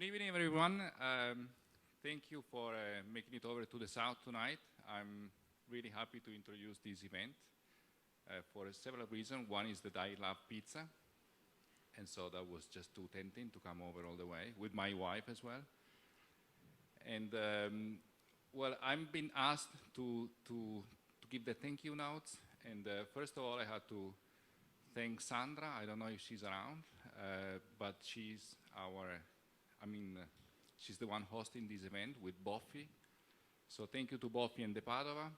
Good evening, everyone. Thank you for making it over to the South tonight. I'm really happy to introduce this event for several reasons. One is that I love pizza, and so that was just too tempting to come over all the way, with my wife as well. And well, I've been asked to give the thank you notes, and first of all, I had to thank Sandra. I don't know if she's around, but she's she's the one hosting this event with Boffi. So thank you to Boffi and De Padova.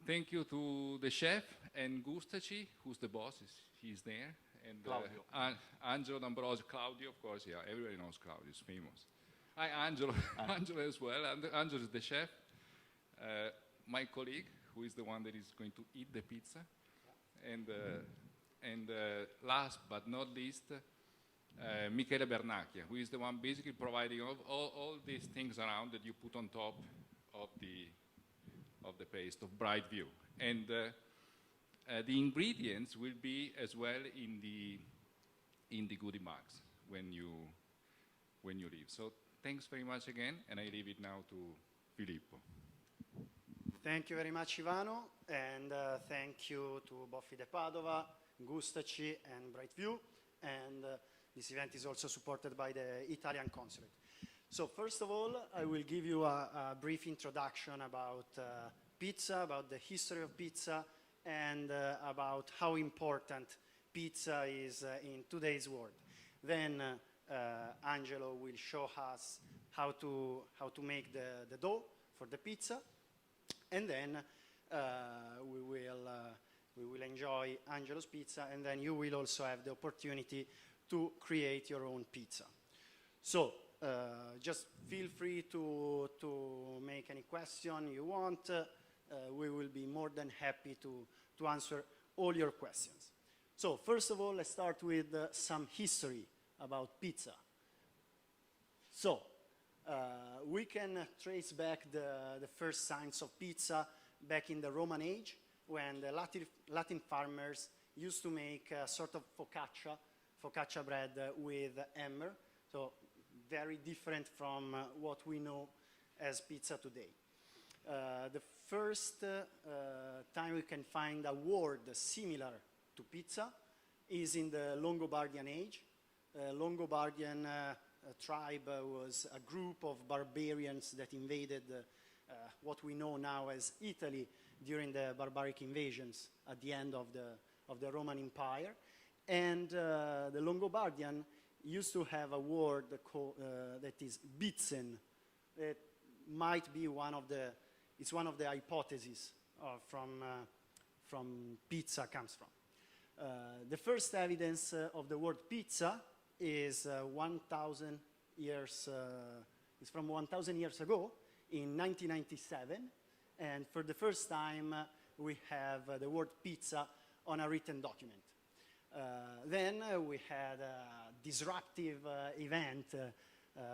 Thank you to the chef and Gustaci, who's the boss, he's there. And Claudio. Angelo Dambrazio, Claudio, of course, yeah, everybody knows Claudio, he's famous. Hi, Angelo, Angelo as well. Angelo is the chef. My colleague, who is the one that is going to eat the pizza. And last but not least, Michele Bernacchia, who is the one basically providing all these things around that you put on top of the paste of Bright View. And the ingredients will be as well in the goodie bags when you leave. So thanks very much again, and I leave it now to Filippo. Thank you very much, Ivano, and thank you to Boffi De Padova, Gustaci, and Brightview. And this event is also supported by the Italian Consulate. So first of all, I will give you a brief introduction about pizza, about the history of pizza, and about how important pizza is in today's world. Then Angelo will show us how to make the dough for the pizza, and then we will enjoy Angelo's pizza, and then you will also have the opportunity to create your own pizza. So just feel free to make any question you want. We will be more than happy to answer all your questions. So first of all, let's start with some history about pizza. So we can trace back the first signs of pizza back in the Roman age, when the Latin farmers used to make a sort of focaccia bread with emmer, so very different from what we know as pizza today. The first time we can find a word similar to pizza is in the Longobardian age. Longobardian tribe was a group of barbarians that invaded what we know now as Italy during the barbaric invasions at the end of the Roman Empire. And the Longobardian used to have a word that is bitzen. It might be one of the hypotheses from pizza comes from. The first evidence of the word pizza is 1,000 years. It's from 1,000 years ago in 1997, and for the first time we have the word pizza on a written document. Then we had a disruptive event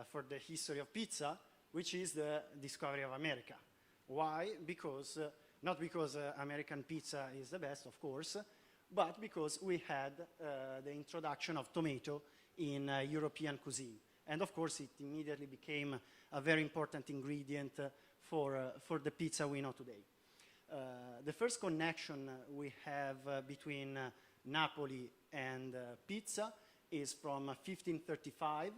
for the history of pizza, which is the discovery of America. Why? Because, not because American pizza is the best, of course, but because we had the introduction of tomato in European cuisine. And of course, it immediately became a very important ingredient for the pizza we know today. The first connection we have between Napoli and pizza is from 1535,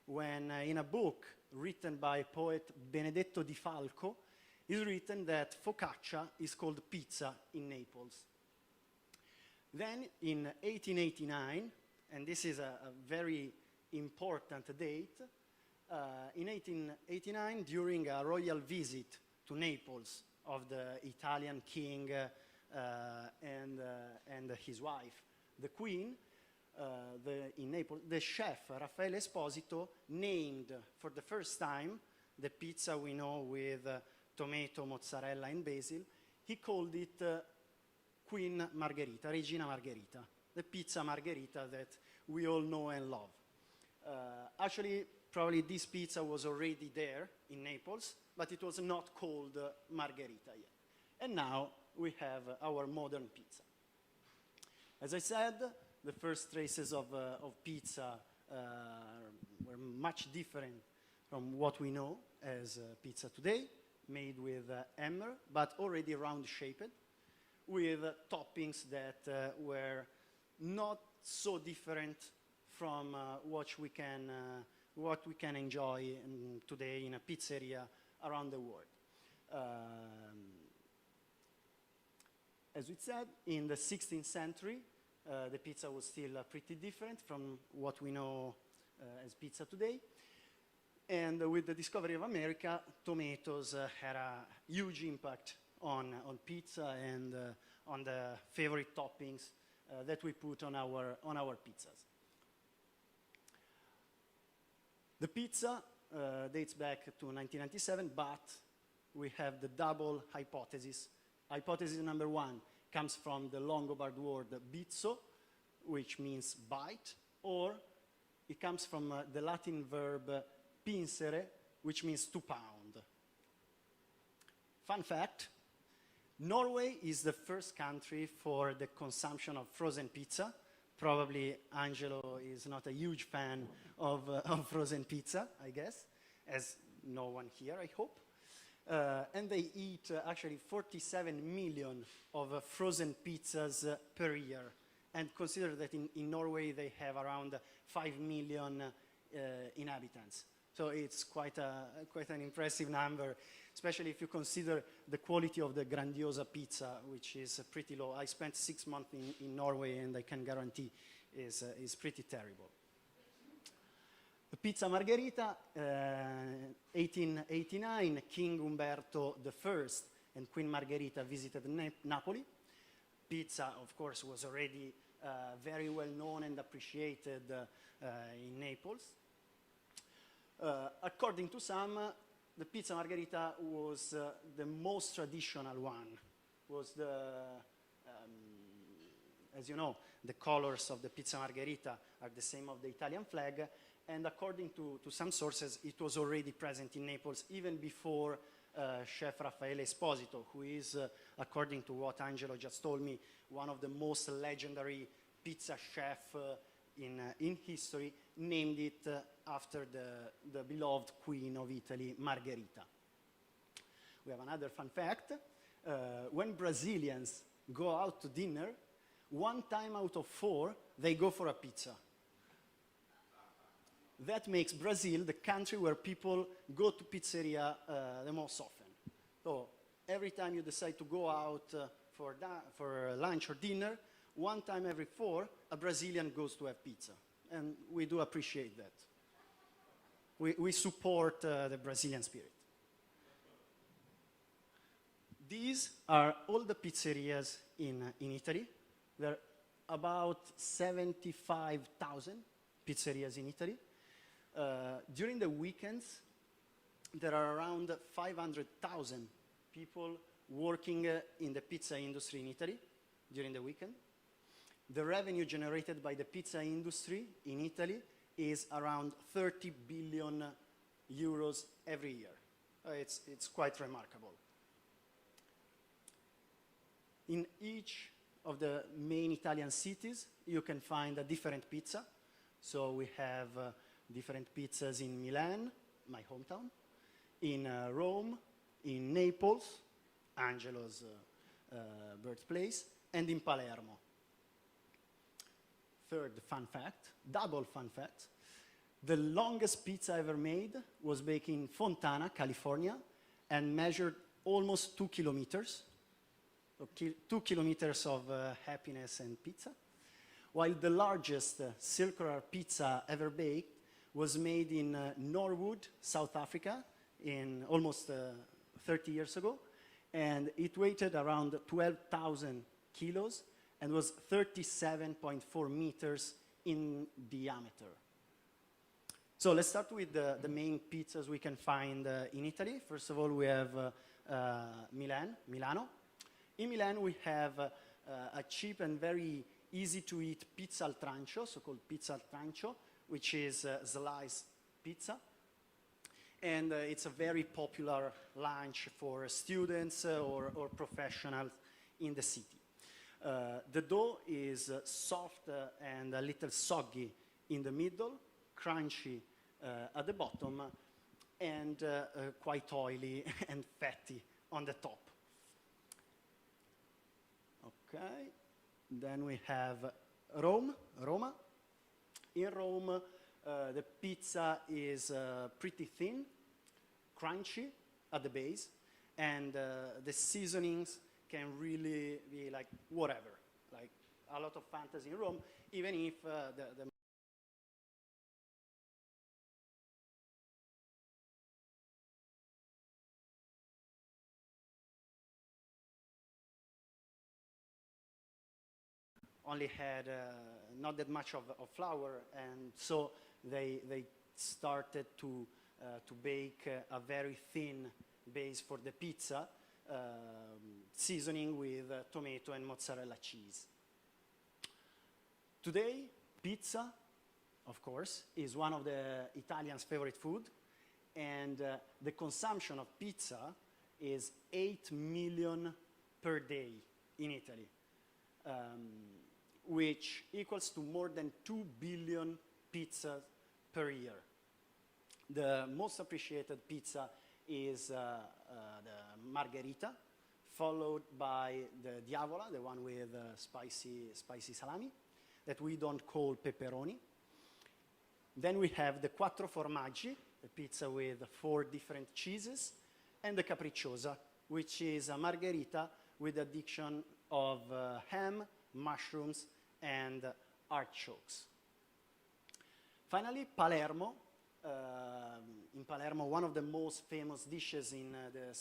when in a book written by poet Benedetto di Falco, is written that focaccia is called pizza in Naples. Then in 1889, and this is a very important date, in 1889, during a royal visit to Naples of the Italian king and his wife, the queen, in Naples, the chef Raffaele Esposito named for the first time the pizza we know with tomato, mozzarella, and basil. He called it Queen Margherita, Regina Margherita, the pizza Margherita that we all know and love. Actually, probably this pizza was already there in Naples, but it was not called Margherita yet. And now we have our modern pizza. As I said, the first traces of pizza were much different from what we know as pizza today, made with hammer, but already round-shaped, with toppings that were not so different from what we can enjoy today in a pizzeria around the world. As we said, in the 16th century, the pizza was still pretty different from what we know as pizza today. And with the discovery of America, tomatoes had a huge impact on pizza and on the favorite toppings that we put on our pizzas. The pizza dates back to 1997, but we have the double hypothesis. Hypothesis number one comes from the Longobards word bizzo, which means bite, or it comes from the Latin verb pincere, which means to pound. Fun fact, Norway is the first country for the consumption of frozen pizza. Probably Angelo is not a huge fan of frozen pizza, I guess, as no one here, I hope. And they eat actually 47 million of frozen pizzas per year. And consider that in Norway they have around 5 million inhabitants. So it's quite an impressive number, especially if you consider the quality of the Grandiosa pizza, which is pretty low. I spent 6 months in Norway, and I can guarantee is pretty terrible. The pizza margherita, 1889, King Umberto I and Queen Margherita visited Napoli. Pizza, of course, was already very well known and appreciated in Naples. According to some, the pizza margherita was the most traditional one. Was as you know, the colors of the pizza margherita are the same of the Italian flag, and according to some sources, it was already present in Naples even before Chef Raffaele Esposito, who is, according to what Angelo just told me, one of the most legendary pizza chefs in history, named it after the beloved Queen of Italy, Margherita. We have another fun fact. When Brazilians go out to dinner, 1 time out of 4, they go for a pizza. That makes Brazil the country where people go to pizzeria the most often. So every time you decide to go out for lunch or dinner, 1 time every 4, a Brazilian goes to have pizza. And we do appreciate that. We support the Brazilian spirit. These are all the pizzerias in Italy. There are about 75,000 pizzerias in Italy. During the weekends, there are around 500,000 people working in the pizza industry in Italy during the weekend. The revenue generated by the pizza industry in Italy is around 30 billion euros every year. It's quite remarkable. In each of the main Italian cities, you can find a different pizza. So we have different pizzas in Milan, my hometown, in Rome, in Naples, Angelo's birthplace, and in Palermo. Third fun fact, double fun fact, the longest pizza ever made was baked in Fontana, California, and measured almost 2 kilometers. So 2 kilometers of happiness and pizza. While the largest circular pizza ever baked was made in Norwood, South Africa, in almost 30 years ago, and it weighed around 12,000 kilos and was 37.4 meters in diameter. So let's start with the main pizzas we can find in Italy. First of all, we have Milano. In Milan, we have a cheap and very easy to eat pizza al trancio, so-called pizza al trancio, which is sliced pizza. And it's a very popular lunch for students or professionals in the city. The dough is soft and a little soggy in the middle, crunchy at the bottom, and quite oily and fatty on the top. Okay, then we have Roma. In Rome, the pizza is pretty thin, crunchy at the base, and the seasonings can really be like whatever, like a lot of fantasy in Rome, even if the only had not that much of flour, and so they started to bake a very thin base for the pizza, seasoning with tomato and mozzarella cheese. Today, pizza, of course, is one of the Italians' favorite food, and the consumption of pizza is 8 million per day in Italy, which equals to more than 2 billion pizzas per year. The most appreciated pizza is the margherita, followed by the diavola, the one with spicy salami, that we don't call pepperoni. Then we have the quattro formaggi, the pizza with 4 different cheeses, and the capricciosa, which is a margherita with the addition of ham, mushrooms, and artichokes. Finally, Palermo. In Palermo, one of the most famous dishes in the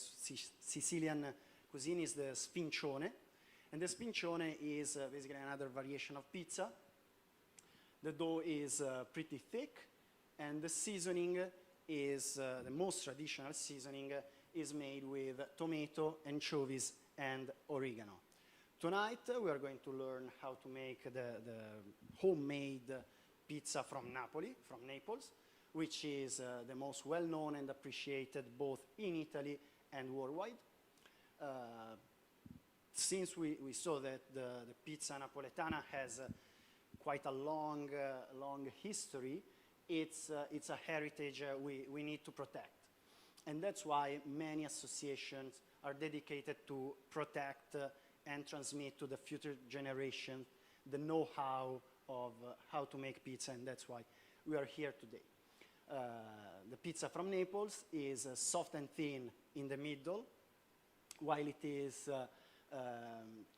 Sicilian cuisine is the spincione. And the spincione is basically another variation of pizza. The dough is pretty thick, and the seasoning is, the most traditional seasoning is made with tomato, anchovies, and oregano. Tonight, we are going to learn how to make the homemade pizza from Naples, which is the most well-known and appreciated both in Italy and worldwide. Since we saw that the pizza napoletana has quite a long history, it's a heritage we need to protect. And that's why many associations are dedicated to protect and transmit to the future generation the know-how of how to make pizza, and that's why we are here today. The pizza from Naples is soft and thin in the middle, while it is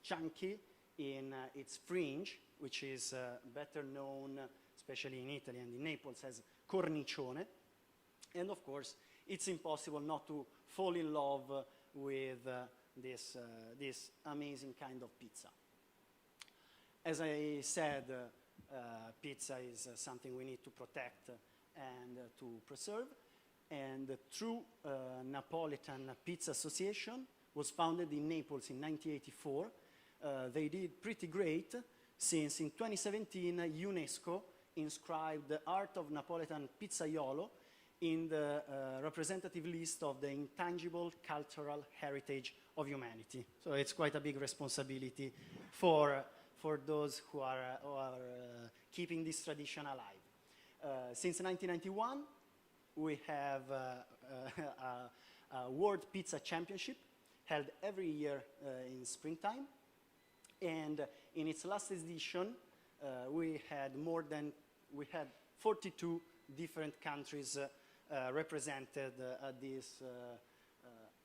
chunky in its fringe, which is better known, especially in Italy and in Naples, as cornicione. And of course, it's impossible not to fall in love with this amazing kind of pizza. As I said, pizza is something we need to protect and to preserve. And the true Napolitan Pizza Association was founded in Naples in 1984. They did pretty great, since in 2017 UNESCO inscribed the art of Napolitan pizzaiolo in the representative list of the intangible cultural heritage of humanity. So it's quite a big responsibility for those who are keeping this tradition alive. Since 1991, we have a World Pizza Championship held every year in springtime. And in its last edition, we had 42 different countries represented at this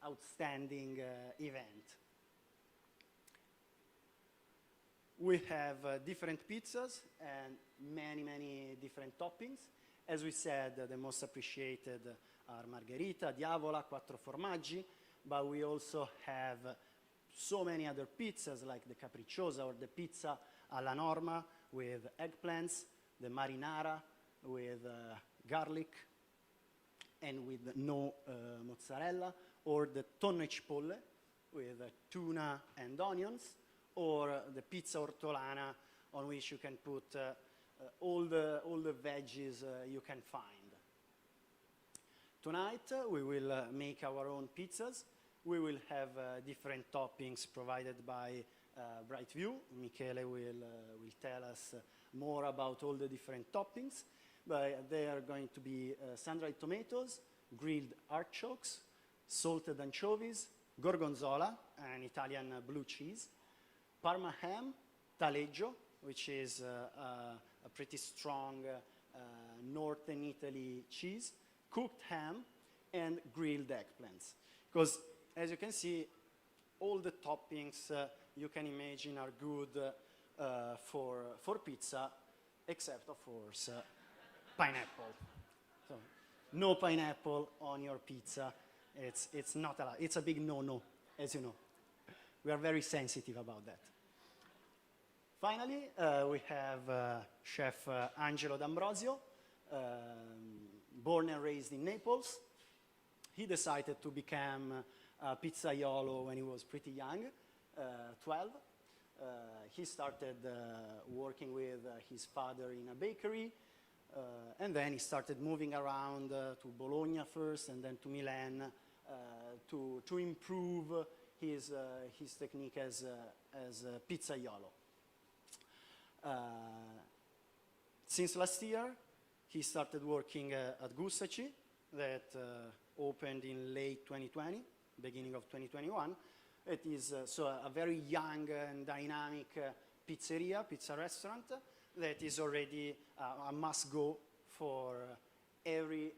outstanding event. We have different pizzas and many different toppings. As we said, the most appreciated are margherita, diavola, quattro formaggi, but we also have so many other pizzas like the capricciosa or the pizza alla norma with eggplants, the marinara with garlic and with no mozzarella, or the tonno e cipolle with tuna and onions, or the pizza ortolana on which you can put all the veggies you can find. Tonight we will make our own pizzas. We will have different toppings provided by Brightview. Michele will tell us more about all the different toppings. but they are going to be sun-dried tomatoes, grilled artichokes, salted anchovies, gorgonzola, an Italian blue cheese, Parma ham, taleggio, which is a pretty strong northern Italy cheese, cooked ham, and grilled eggplants. Because as you can see, all the toppings you can imagine are good for pizza, except of course pineapple. So, no pineapple on your pizza. It's not allowed. It's a big no-no, as you know. We are very sensitive about that. Finally, we have Chef Angelo Dambrazio, born and raised in Naples. He decided to become a pizzaiolo when he was pretty young, 12. He started working with his father in a bakery, and then he started moving around to Bologna first and then to Milan to improve his technique as a pizzaiolo. Since last year, he started working at Gustaci, that opened in late 2020, beginning of 2021. It is so a very young and dynamic pizza restaurant that is already a must-go for every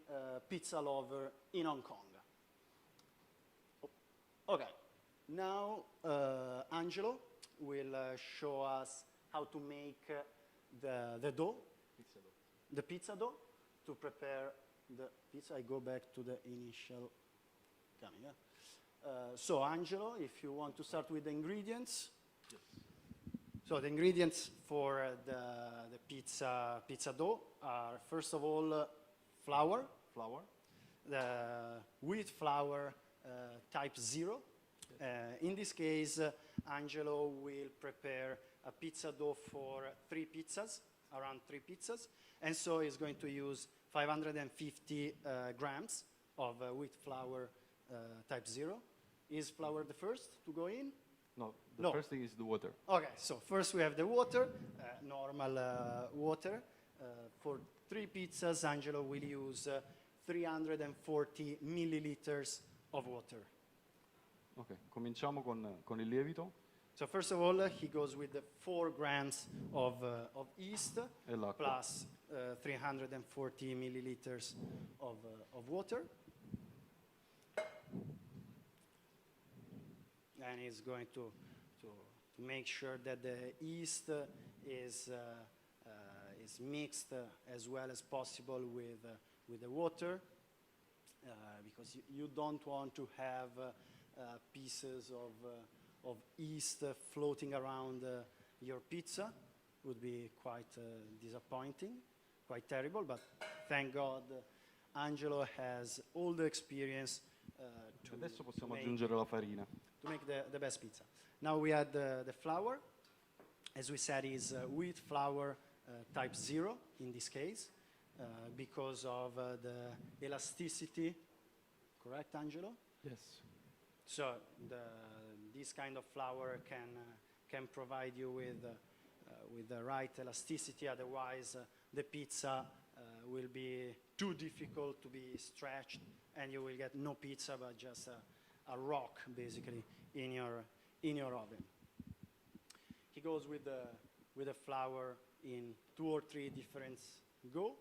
pizza lover in Hong Kong. Okay, now Angelo will show us how to make the dough, the pizza dough, to prepare the pizza. I go back to the initial coming. So Angelo, if you want to start with the ingredients. Yes. So the ingredients for the pizza dough are, first of all, flour, the wheat flour type 0. In this case, Angelo will prepare a pizza dough for 3 pizzas, around 3 pizzas, and so he's going to use 550 grams of wheat flour type 0. Is flour the first to go in? No, the first thing is the water. Okay, so first we have the water, normal water. For 3 pizzas, Angelo will use 340 milliliters of water. Ok, cominciamo con il lievito So first of all, he goes with the 4 grams of yeast e l'acqua. plus 340 milliliters of water. And he's going to make sure that the yeast is mixed as well as possible with the water, because you don't want to have pieces of yeast floating around your pizza. Would be quite disappointing, quite terrible, but thank God Angelo has all the experience Adesso possiamo aggiungere la farina. to make the best pizza. Now we add the flour. As we said, is wheat flour type 0 in this case, because of the elasticity. Correct, Angelo? Yes. So this kind of flour can provide you with the right elasticity. Otherwise, the pizza will be too difficult to be stretched, and you will get no pizza but just a rock basically in your oven. He goes with the flour in 2 or 3 different go,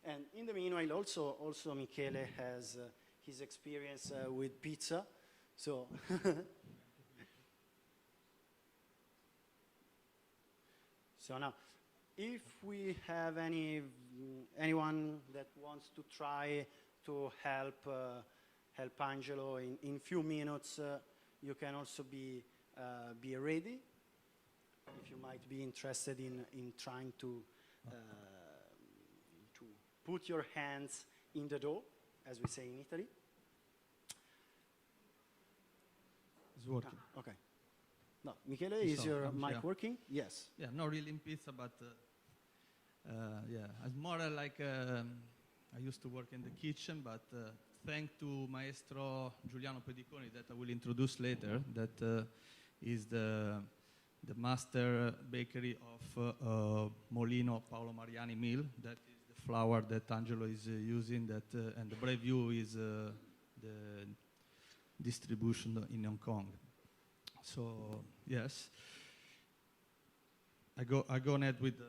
and in the meanwhile also Michele has his experience with pizza, so so now if we have anyone that wants to try to help Angelo in few minutes, you can also be ready if you might be interested in trying to put your hands in the dough, as we say in Italy. It's working. Okay. No, Michele, is your mic working? Yes. Yeah, not really in pizza, but yeah, it's more like I used to work in the kitchen, but thanks to Maestro Giuliano Pediconi, that I will introduce later, that is the master bakery of Molino Paolo Mariani Mill, that is the flour that Angelo is using, that and the Brave View is the distribution in Hong Kong. So yes, I go ahead with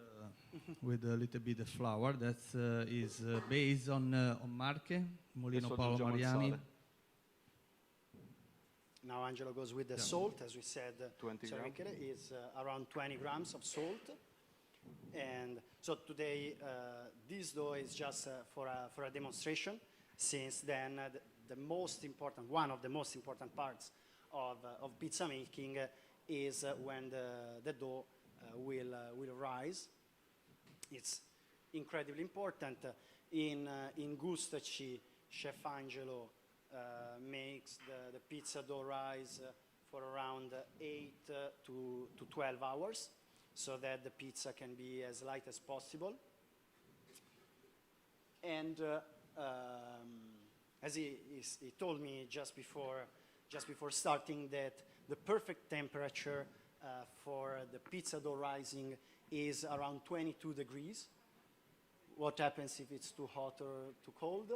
a little bit of flour that is based on Marche, Molino Adesso Paolo aggiungiamo il Mariani. sale. Now Angelo goes with the Yeah. salt, as we said. 20 Sorry, grams. Michele, is around 20 grams of salt. And so today, this dough is just for a demonstration, since then the most important, one of the most important parts of pizza making is when the dough will rise. It's incredibly important. In Gustaci, Chef Angelo makes the pizza dough rise for around 8 to 12 hours, so that the pizza can be as light as possible. And as he told me just before starting, that the perfect temperature for the pizza dough rising is around 22 degrees. What happens if it's too hot or too cold?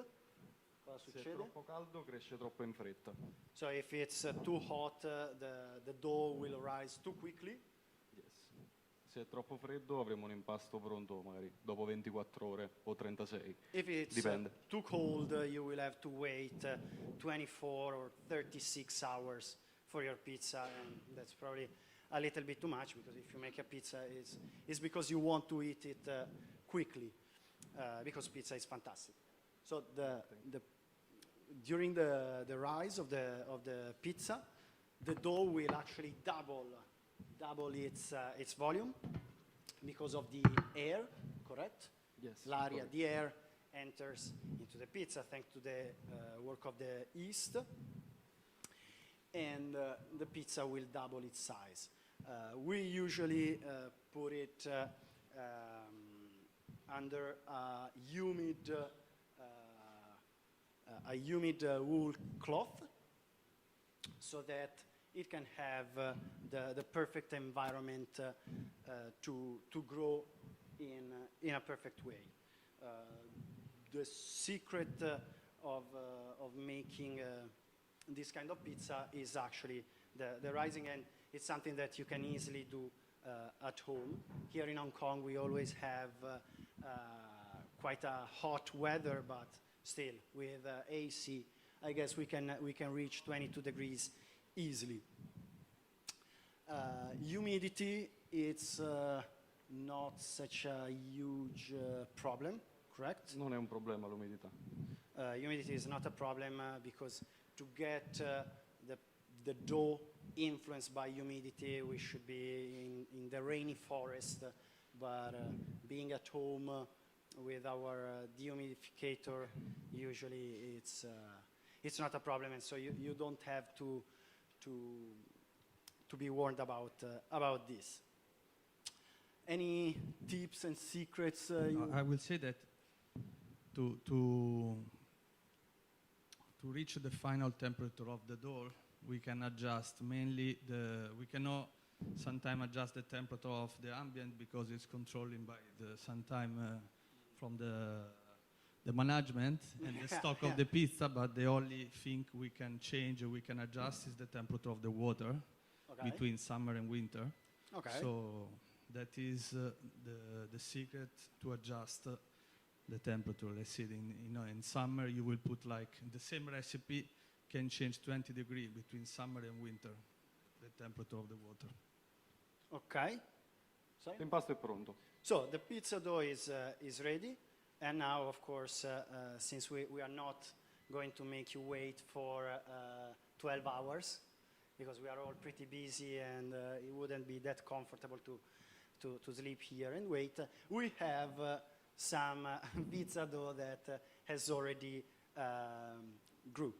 Cosa Se è succede? troppo caldo cresce troppo in fretta. So if it's too hot, the dough will rise too quickly. Yes. Se è troppo freddo avremo un impasto pronto magari dopo 24 ore o 36. If it's Dipende. too cold, you will have to wait 24 or 36 hours for your pizza, and that's probably a little bit too much, because if you make a pizza, it's because you want to eat it quickly, because pizza is fantastic. So during the rise of the pizza, the dough will actually double its volume because of the air, correct? Yes. L'aria, correct. the air enters into the pizza thanks to the work of the yeast, and the pizza will double its size. We usually put it under a humid wool cloth, so that it can have the perfect environment to grow in a perfect way. The secret of making this kind of pizza is actually the rising, and it's something that you can easily do at home. Here in Hong Kong, we always have quite a hot weather, but still with AC, I guess we can reach 22 degrees easily. Humidity, it's not such a huge problem, correct? Non è un problema l'umidità. Humidity is not a problem because to get the dough influenced by humidity, we should be in the rainy forest, but being at home with our dehumidificator, usually it's not a problem, and so you don't have to be warned about this. Any tips and secrets? I will say that to reach the final temperature of the dough, we can adjust mainly we cannot sometimes adjust the temperature of the ambient because it's controlling by sometime from the management and the stock of the pizza, but the only thing we can change or we can adjust is the temperature of the water Okay. between summer and winter. Okay. So that is the secret to adjust the temperature. Let's say in summer you will put like the same recipe can change 20 degrees between summer and winter, the temperature of the water. Okay. Sorry? L'impasto è pronto. So the pizza dough is ready, and now, of course, since we are not going to make you wait for 12 hours, because we are all pretty busy and it wouldn't be that comfortable to sleep here and wait, we have some pizza dough that has already grew.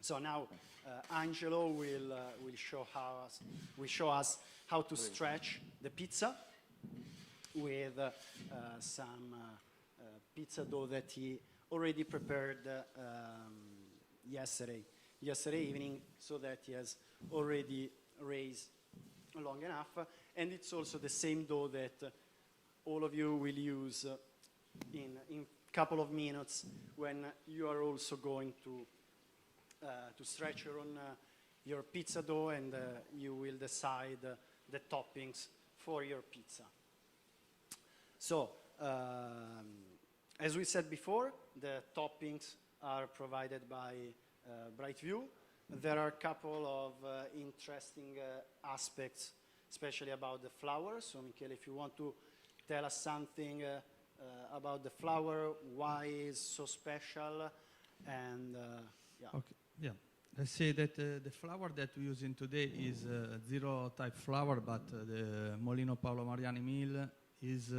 So now Angelo will show us how to stretch the pizza with some pizza dough that he already prepared yesterday evening, so that he has already raised long enough. And it's also the same dough that all of you will use in couple of minutes when you are also going to stretch your pizza dough, and you will decide the toppings for your pizza. So, as we said before, the toppings are provided by Brightview. There are a couple of interesting aspects, especially about the flour. So, Michele, if you want to tell us something about the flour, why it's so special, and yeah. Okay, yeah. Let's say that the flour that we're using today is zero type flour, but the Molino Paolo Mariani mill is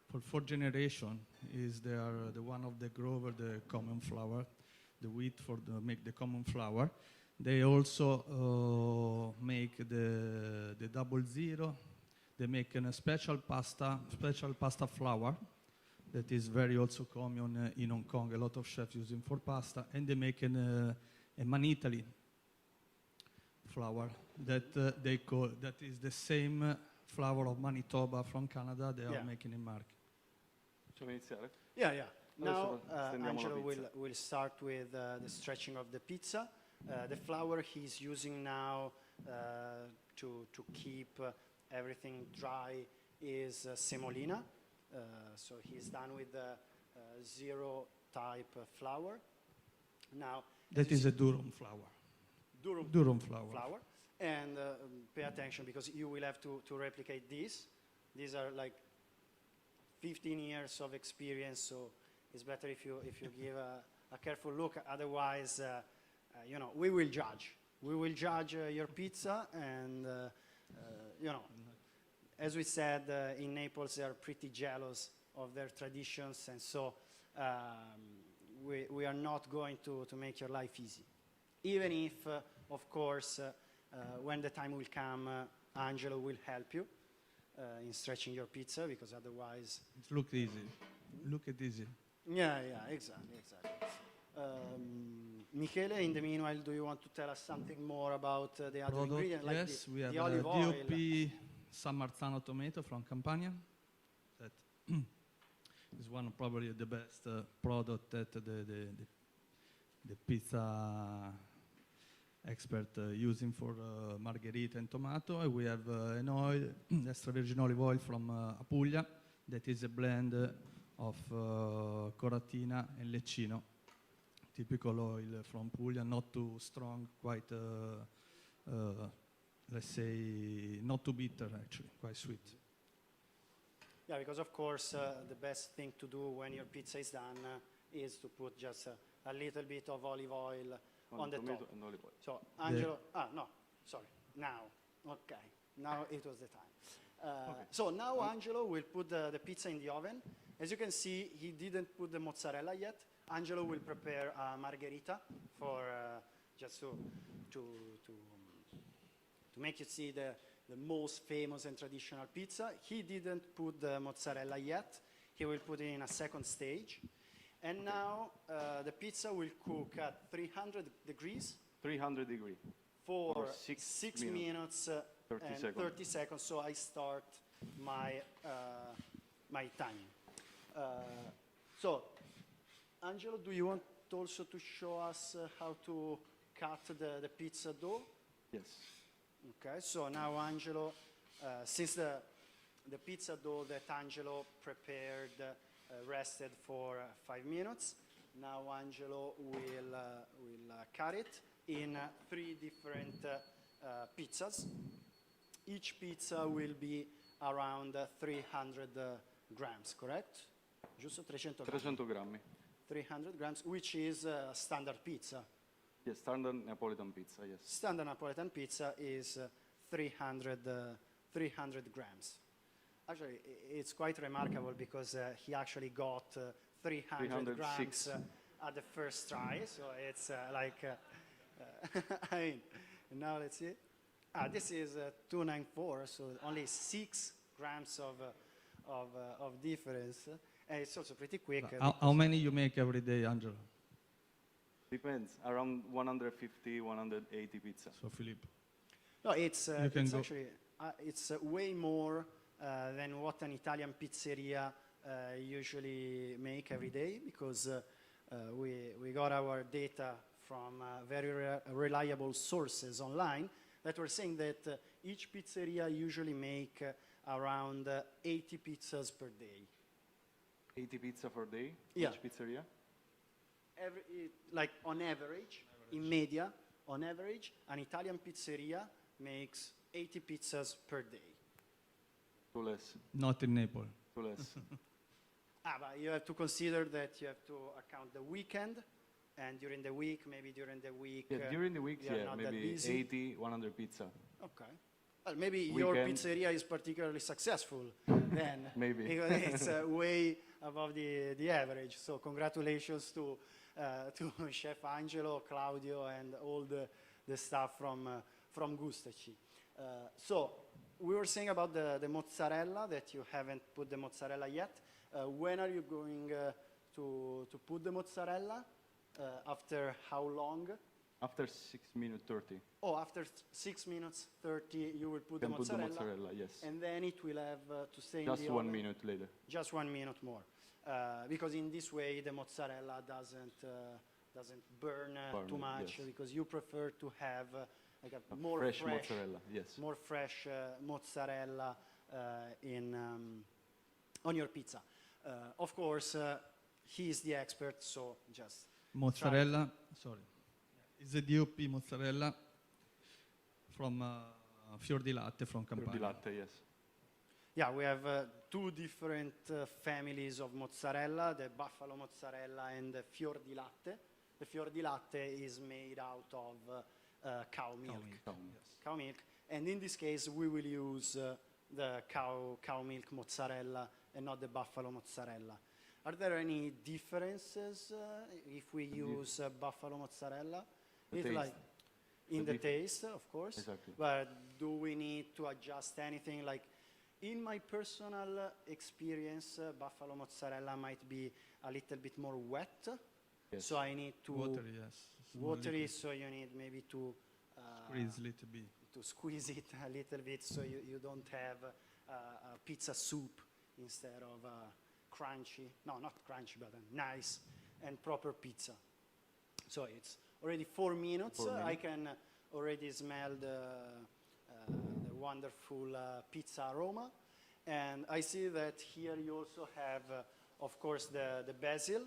for 4 generations. Is they are the one of the grower the common flour, the wheat for make the common flour. They also make the 00. They make a special pasta flour that is very also common in Hong Kong. A lot of chefs using for pasta, and they make a Manitali flour that they call that is the same flour of Manitoba from Canada. They are making in market. Possiamo iniziare? Yeah, yeah. Now, stendiamo la Angelo pizza. will start with the stretching of the pizza. The flour he's using now to keep everything dry is semolina. So he's done with the zero type flour. Now, That is a durum flour. Durum flour. And pay attention, because you will have to replicate this. These are like 15 years of experience, so it's better if you give a careful look. Otherwise, you know, we will judge. We will judge your pizza, and you know, as we said, in Naples they are pretty jealous of their traditions, and so we are not going to make your life easy. Even if, of course, when the time will come, Angelo will help you in stretching your pizza, because otherwise... It looks easy. Look at easy. Yeah, exactly. Michele, in the meanwhile, do you want to tell us something more about the other ingredients? Like yes, we have the olive oil. DOP San Marzano tomato from Campania. That is one of probably the best product that the pizza expert using for margherita and tomato. And we have an oil, extra virgin olive oil from Apulia, that is a blend of Coratina and Leccino. Typical oil from Puglia, not too strong, quite, let's say, not too bitter actually, quite sweet. Yeah, because of course the best thing to do when your pizza is done is to put just a little bit of olive oil on the top. And olive oil. So Angelo, now, okay, now it was the time. Okay. So now Angelo will put the pizza in the oven. As you can see, he didn't put the mozzarella yet. Angelo will prepare a margherita for just to make you see the most famous and traditional pizza. He didn't put the mozzarella yet. He will put it in a second stage. And now the pizza will cook at 300 degrees. 300 degrees. For 6 minutes 30 seconds. So I start my time. So, Angelo, do you want also to show us how to cut the pizza dough? Yes. Okay, so now Angelo, since the pizza dough that Angelo prepared rested for 5 minutes, now Angelo will cut it in 3 different pizzas. Each pizza will be around 300 grams, correct? Giusto? 300 grams. 300 grammi. 300 grams, which is standard pizza. Yes, standard Napolitan pizza, yes. Standard Napolitan pizza is 300 grams. Actually, it's quite remarkable because he actually got 300 grams at the first try. So it's like, I mean, now let's see. This is 294, so only 6 grams of difference. And it's also pretty quick. How many you make every day, Angelo? Depends, around 150, 180 pizza. So, Filippo. No, it's actually, it's way more than what an Italian pizzeria usually make every day because we got our data from very reliable sources online that were saying that each pizzeria usually make around 80 pizzas per day. 80 pizza per day? Yeah. Each pizzeria? Like on average, in media, on average, an Italian pizzeria makes 80 pizzas per day. Too less. Not in Naples. Too less. But you have to consider that you have to account the weekend, and during the week, maybe during the week. Yeah, during the week, we are not that maybe busy. 80, 100 pizza. Okay. Well, maybe your Weekend. pizzeria is particularly successful then. Maybe. Because it's way above the average. So congratulations to Chef Angelo, Claudio, and all the staff from Gustaci. So we were saying about the mozzarella, that you haven't put the mozzarella yet. When are you going to put the mozzarella? After how long? After 6 minutes 30. Oh, after 6 minutes 30, you will put the Can put the mozzarella. mozzarella, yes. And then it will have to stay Just in the 1 oven. minute later. Just 1 minute more. Because in this way, the mozzarella doesn't burn Burn too it, much, yes. because you prefer to have like a A more fresh mozzarella, yes. more fresh mozzarella on your pizza. Of course, he is the expert, so just Mozzarella, sorry. It's a DOP mozzarella from Fior di Latte from Fior di Campania. latte, yes. yeah, we have two different families of mozzarella, the buffalo mozzarella and the Fior di Latte. The Fior di Latte is made out of cow milk. Cow milk. And in this case, we will use the cow milk mozzarella and not the buffalo mozzarella. Are there any differences if we use buffalo mozzarella? The It's taste. like in the taste, of course. Exactly. But do we need to adjust anything? Like in my personal experience, buffalo mozzarella might be a little bit more wet. Yes. So I need to Watery, yes. Small watery, liquid. so you need maybe to Squeeze a little bit. to squeeze it a little bit, so you don't have a pizza soup instead of crunchy. No, not crunchy, but a nice and proper pizza. So it's already 4 minutes. 4 minutes. I can already smell the wonderful pizza aroma. And I see that here you also have, of course, the basil.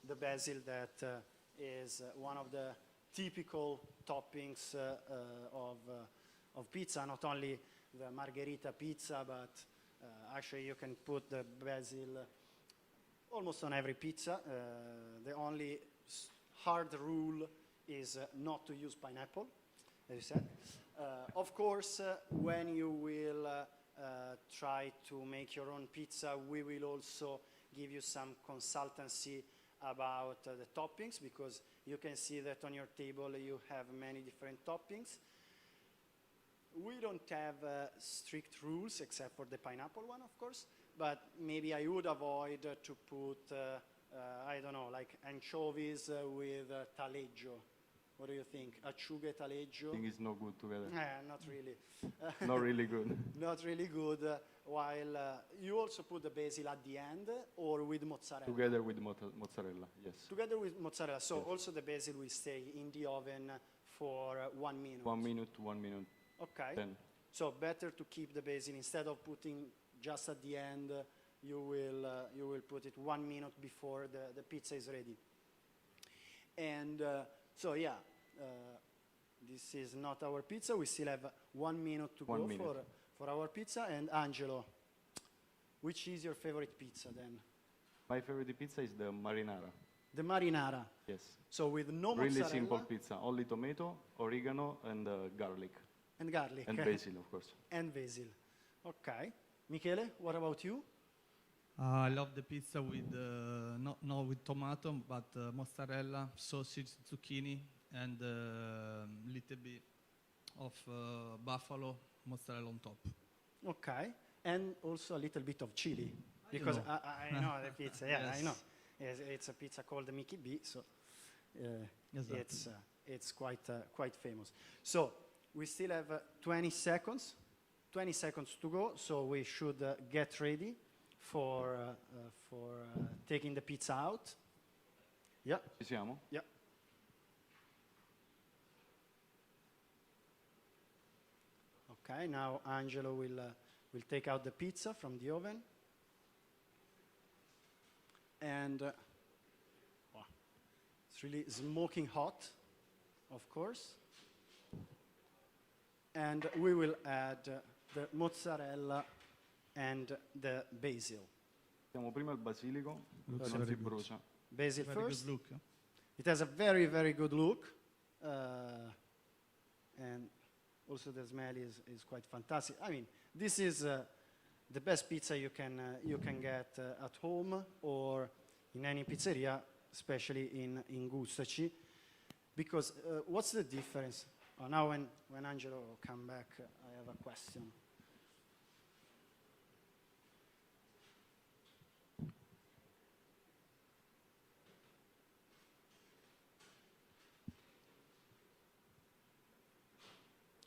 The basil that is one of the typical toppings of pizza, not only the margherita pizza, but actually you can put the basil almost on every pizza. The only hard rule is not to use pineapple, as you said. Of course, when you will try to make your own pizza, we will also give you some consultancy about the toppings, because you can see that on your table you have many different toppings. We don't have strict rules except for the pineapple one, of course, but maybe I would avoid to put, I don't know, like anchovies with taleggio. What do you think? Acciughe e taleggio? I think it's no good together. Not really. Not really good. Not really good. While you also put the basil at the end or with mozzarella? Together with mozzarella, yes. Together with mozzarella. So Yes. also the basil will stay in the oven for 1 minute. 1 minute to 1 minute. Okay. 10. So better to keep the basil instead of putting just at the end. You will put it 1 minute before the pizza is ready. And so yeah, this is not our pizza. We still have 1 minute to 1 go minute. for our pizza. And Angelo, which is your favorite pizza then? My favorite pizza is the marinara. The marinara. Yes. So with no Really mozzarella simple pizza. Only tomato, oregano, and garlic. and garlic. And basil, of course. And basil. Okay. Michele, what about you? I love the pizza with not with tomato, but mozzarella, sausage, zucchini, and little bit of buffalo mozzarella on top. Okay. And also a little bit of chili. Because know. I know the pizza. Yeah, I Yes. know. It's a pizza called the Mickey B, so Exactly. it's quite famous. So we still have 20 seconds. 20 seconds to go, so we should get ready for taking the pizza out. Yeah, Ci siamo? yeah. Okay, now Angelo will take out the pizza from the oven. And wow, it's really smoking hot, of course. And we will add the mozzarella and the basil. Mettiamo prima il basilico, Looks se non very si good. brucia. Basil Very first. good look. Huh? It has a very, very good look. And also the smell is quite fantastic. I mean, this is the best pizza you can get at home or in any pizzeria, especially in Gustaci. Because what's the difference? Oh, now when Angelo come back, I have a question.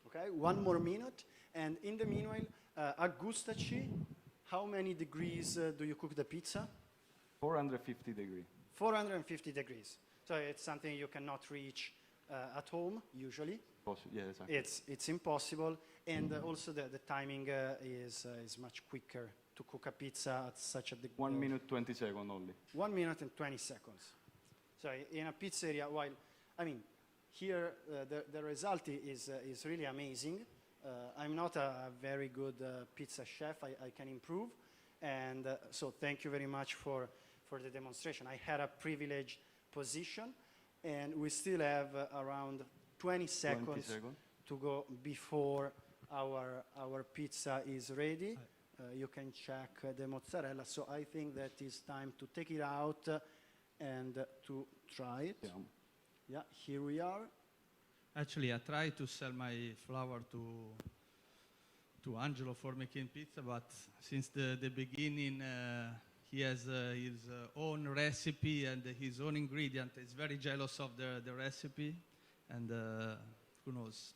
Okay, one more minute. And in the meanwhile, at Gustaci, how many degrees do you cook the pizza? 450 degrees. 450 degrees. So it's something you cannot reach at home, usually. Yeah, exactly. It's impossible. And also the timing is much quicker to cook a pizza at such a degree. 1 minute 20 seconds only. 1 minute and 20 seconds. So in a pizzeria, while, I mean, here the result is really amazing. I'm not a very good pizza chef. I can improve. And so thank you very much for the demonstration. I had a privileged position, and we still have around 20 seconds to go before our pizza is ready. You can check the mozzarella. So I think that it's time to take it out and to try it. Yeah, here we are. Actually, I tried to sell my flour to Angelo for making pizza, but since the beginning, he has his own recipe and his own ingredient. He's very jealous of the recipe, and who knows?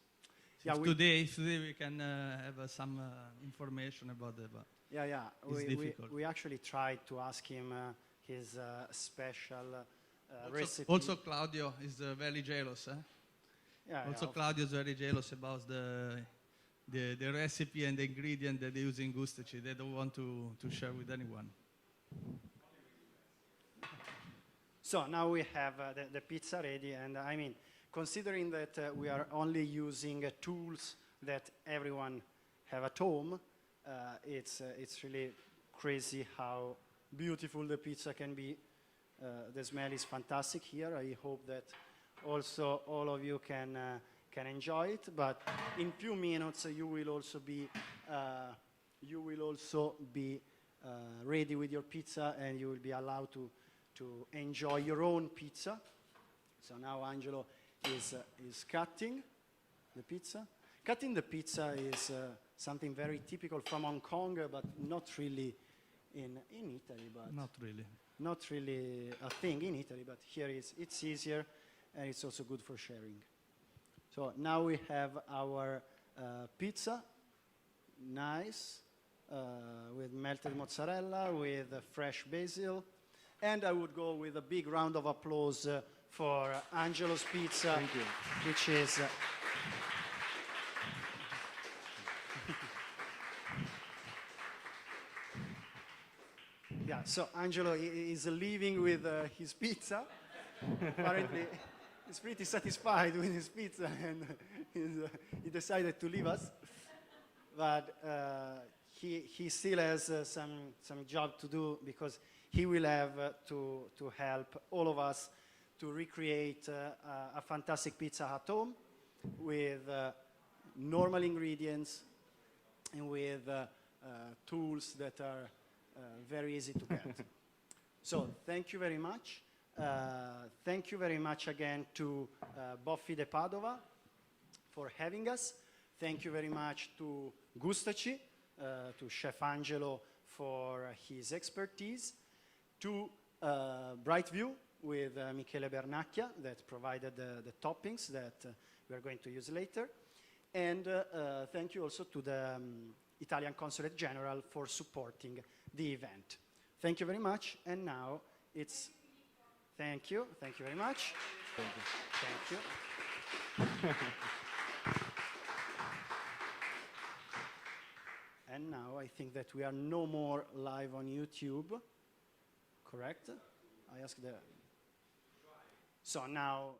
Yeah, Today we can have some information about it, but yeah. It's difficult. We actually tried to ask him his special recipe. Also Claudio is very jealous. Yeah, Also yeah, Claudio is very jealous about the recipe and the ingredient that they use in Gustaci. They don't want to share with anyone. So now we have the pizza ready, and I mean, considering that we are only using tools that everyone have at home, it's really crazy how beautiful the pizza can be. The smell is fantastic here. I hope that also all of you can enjoy it. But in few minutes you will also be ready with your pizza, and you will be allowed to enjoy your own pizza. So now Angelo is cutting the pizza. Cutting the pizza is something very typical from Hong Kong, but not really in Italy. But Not really. a thing in Italy, but here it's easier, and it's also good for sharing. So now we have our pizza, nice, with melted mozzarella, with fresh basil, and I would go with a big round of applause for Angelo's pizza, Thank you. which is yeah. So Angelo is leaving with his pizza. Apparently, he's pretty satisfied with his pizza, and he decided to leave us. But he still has some job to do, because he will have to help all of us to recreate a fantastic pizza at home with normal ingredients and with tools that are very easy to get. So thank you very much. Thank you very much again to Boffi de Padova for having us. Thank you very much to Gustaci, to Chef Angelo for his expertise, to Brightview with Michele Bernacchia that provided the toppings that we are going to use later. And thank you also to the Italian Consulate General for supporting the event. Thank you very much, and now it's... Thank you very much. Thank you. Thank you. And now I think that we are no more live on YouTube, correct? I ask the... So now...